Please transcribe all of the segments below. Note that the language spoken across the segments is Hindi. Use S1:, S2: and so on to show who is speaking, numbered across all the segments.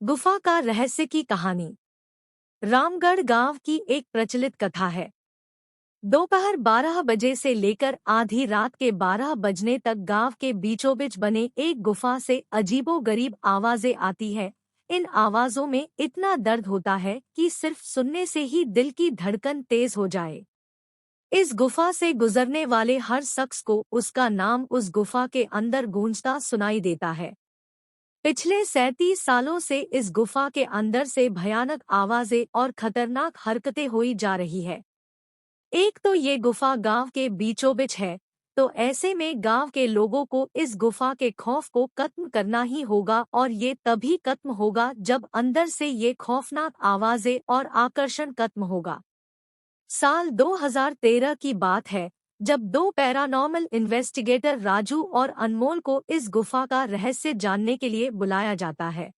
S1: गुफा का रहस्य की कहानी। रामगढ़ गांव की एक प्रचलित कथा है। दोपहर 12 बजे से लेकर आधी रात के 12 बजने तक गांव के बीचों-बीच बने एक गुफा से अजीबोगरीब आवाजें आती है। इन आवाजों में इतना दर्द होता है कि सिर्फ सुनने से ही दिल की धड़कन तेज हो जाए। इस गुफा से गुजरने वाले हर शख्स को उसका नाम उस गुफा के अंदर गूंजता सुनाई देता है। पिछले 37 सालों से इस गुफा के अंदर से भयानक आवाजें और खतरनाक हरकतें हुई जा रही है। एक तो ये गुफा गांव के बीचों बीच है, तो ऐसे में गांव के लोगों को इस गुफा के खौफ को खत्म करना ही होगा, और ये तभी खत्म होगा जब अंदर से ये खौफनाक आवाजें और आकर्षण खत्म होगा। साल 2013 की बात है, जब दो पैरानॉर्मल इन्वेस्टिगेटर राजू और अनमोल को इस गुफा का रहस्य जानने के लिए बुलाया जाता है।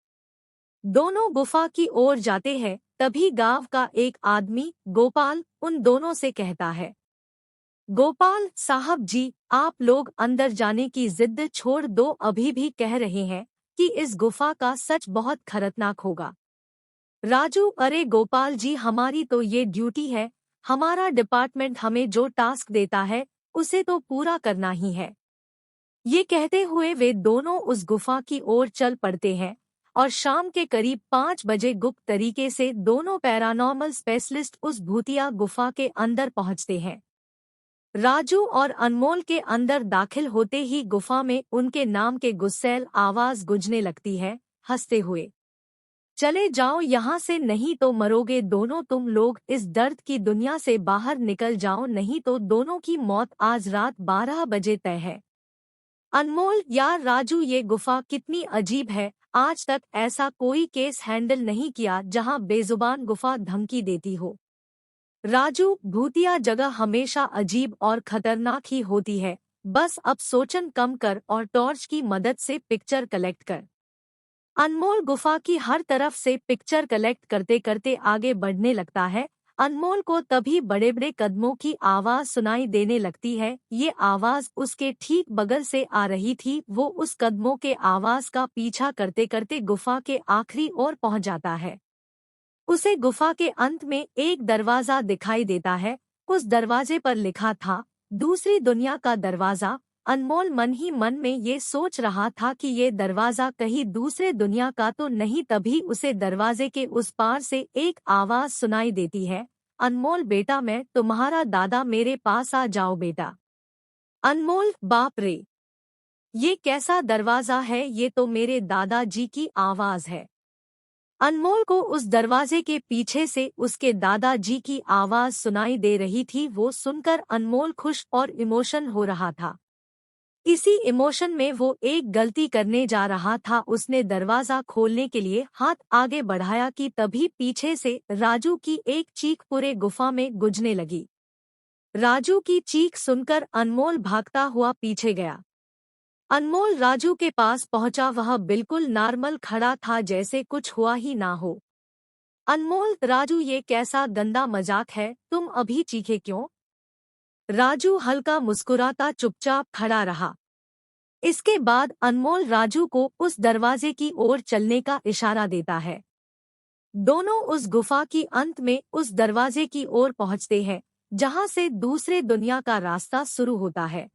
S1: दोनों गुफा की ओर जाते हैं, तभी गांव का एक आदमी गोपाल उन दोनों से कहता है, गोपाल साहब जी, आप लोग अंदर जाने की जिद छोड़ दो, अभी भी कह रहे हैं कि इस गुफा का सच बहुत खतरनाक होगा। राजू, अरे गोपाल जी, हमारी तो ये ड्यूटी है, हमारा डिपार्टमेंट हमें जो टास्क देता है उसे तो पूरा करना ही है। ये कहते हुए वे दोनों उस गुफा की ओर चल पड़ते हैं, और शाम के करीब 5 बजे गुप्त तरीके से दोनों पैरानॉर्मल स्पेशलिस्ट उस भूतिया गुफा के अंदर पहुंचते हैं। राजू और अनमोल के अंदर दाखिल होते ही गुफा में उनके नाम के गुस्सैल आवाज गूंजने लगती है, हंसते हुए, चले जाओ यहाँ से, नहीं तो मरोगे दोनों तुम लोग, इस दर्द की दुनिया से बाहर निकल जाओ, नहीं तो दोनों की मौत आज रात 12 बजे तय है। अनमोल, यार राजू, ये गुफा कितनी अजीब है, आज तक ऐसा कोई केस हैंडल नहीं किया जहाँ बेजुबान गुफा धमकी देती हो। राजू, भूतिया जगह हमेशा अजीब और खतरनाक ही होती है, बस अब सोचन कम कर और टॉर्च की मदद से पिक्चर कलेक्ट कर। अनमोल गुफा की हर तरफ से पिक्चर कलेक्ट करते करते आगे बढ़ने लगता है। अनमोल को तभी बड़े बड़े कदमों की आवाज सुनाई देने लगती है। ये आवाज उसके ठीक बगल से आ रही थी। वो उस कदमों के आवाज का पीछा करते करते गुफा के आखिरी ओर पहुंच जाता है। उसे गुफा के अंत में एक दरवाजा दिखाई देता है। उस दरवाजे पर लिखा था, दूसरी दुनिया का दरवाजा। अनमोल मन ही मन में ये सोच रहा था कि ये दरवाजा कहीं दूसरे दुनिया का तो नहीं, तभी उसे दरवाजे के उस पार से एक आवाज सुनाई देती है, अनमोल बेटा, मैं तुम्हारा दादा, मेरे पास आ जाओ बेटा। अनमोल, बाप रे, ये कैसा दरवाजा है, ये तो मेरे दादाजी की आवाज है। अनमोल को उस दरवाजे के पीछे से उसके दादाजी की आवाज सुनाई दे रही थी। वो सुनकर अनमोल खुश और इमोशन हो रहा था। इसी इमोशन में वो एक गलती करने जा रहा था। उसने दरवाजा खोलने के लिए हाथ आगे बढ़ाया कि तभी पीछे से राजू की एक चीख पूरे गुफा में गूंजने लगी। राजू की चीख सुनकर अनमोल भागता हुआ पीछे गया। अनमोल राजू के पास पहुंचा। वह बिल्कुल नॉर्मल खड़ा था, जैसे कुछ हुआ ही ना हो। अनमोल, राजू, ये कैसा गंदा मजाक है, तुम अभी चीखे क्यों? राजू हल्का मुस्कुराता चुपचाप खड़ा रहा। इसके बाद अनमोल राजू को उस दरवाजे की ओर चलने का इशारा देता है। दोनों उस गुफा की अंत में उस दरवाजे की ओर पहुंचते हैं, जहां से दूसरे दुनिया का रास्ता शुरू होता है।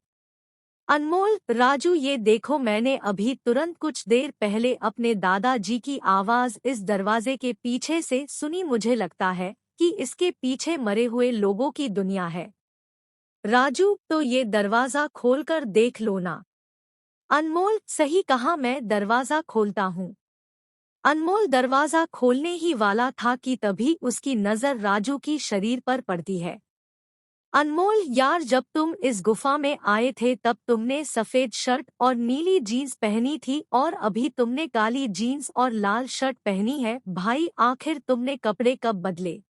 S1: अनमोल, राजू, ये देखो, मैंने अभी तुरंत कुछ देर पहले अपने दादाजी की आवाज इस दरवाजे के पीछे से सुनी। मुझे लगता है कि इसके पीछे मरे हुए लोगों की दुनिया है। राजू, तो ये दरवाजा खोलकर देख लो ना। अनमोल, सही कहा, मैं दरवाजा खोलता हूँ। अनमोल दरवाजा खोलने ही वाला था कि तभी उसकी नजर राजू की शरीर पर पड़ती है। अनमोल, यार, जब तुम इस गुफा में आए थे तब तुमने सफेद शर्ट और नीली जीन्स पहनी थी, और अभी तुमने काली जीन्स और लाल शर्ट पहनी है। भाई, आखिर तुमने कपड़े कब बदले?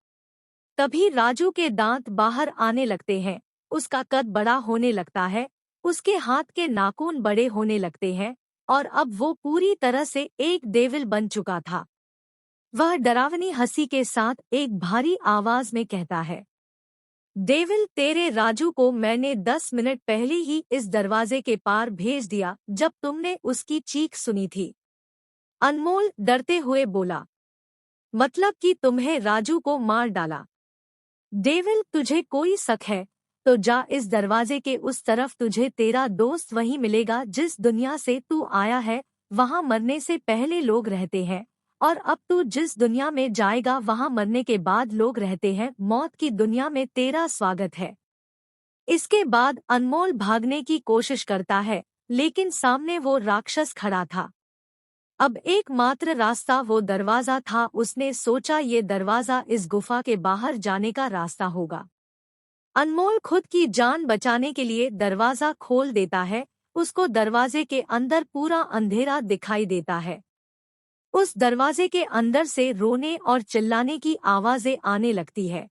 S1: तभी राजू के दांत बाहर आने लगते हैं, उसका कद बड़ा होने लगता है, उसके हाथ के नाखून बड़े होने लगते हैं, और अब वो पूरी तरह से एक डेविल बन चुका था। वह डरावनी हंसी के साथ एक भारी आवाज में कहता है, डेविल, तेरे राजू को मैंने 10 मिनट पहले ही इस दरवाजे के पार भेज दिया जब तुमने उसकी चीख सुनी थी। अनमोल डरते हुए बोला, मतलब कि तुम्हें राजू को मार डाला। डेविल, तुझे कोई शक है तो जा इस दरवाजे के उस तरफ, तुझे तेरा दोस्त वहीं मिलेगा जिस दुनिया से तू आया है। वहां मरने से पहले लोग रहते हैं और अब तू जिस दुनिया में जाएगा वहां मरने के बाद लोग रहते हैं। मौत की दुनिया में तेरा स्वागत है। इसके बाद अनमोल भागने की कोशिश करता है, लेकिन सामने वो राक्षस खड़ा था। अब एकमात्र रास्ता वो दरवाजा था। उसने सोचा ये दरवाजा इस गुफा के बाहर जाने का रास्ता होगा। अनमोल खुद की जान बचाने के लिए दरवाजा खोल देता है। उसको दरवाजे के अंदर पूरा अंधेरा दिखाई देता है। उस दरवाजे के अंदर से रोने और चिल्लाने की आवाजें आने लगती है।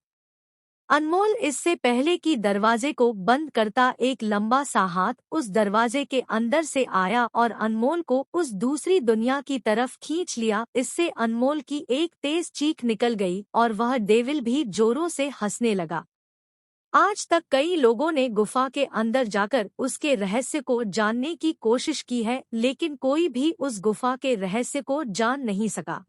S1: अनमोल इससे पहले कि दरवाजे को बंद करता, एक लंबा सा हाथ उस दरवाजे के अंदर से आया और अनमोल को उस दूसरी दुनिया की तरफ खींच लिया। इससे अनमोल की एक तेज चीख निकल गई और वह डेविल भी जोरों से हंसने लगा। आज तक कई लोगों ने गुफा के अंदर जाकर उसके रहस्य को जानने की कोशिश की है, लेकिन कोई भी उस गुफा के रहस्य को जान नहीं सका।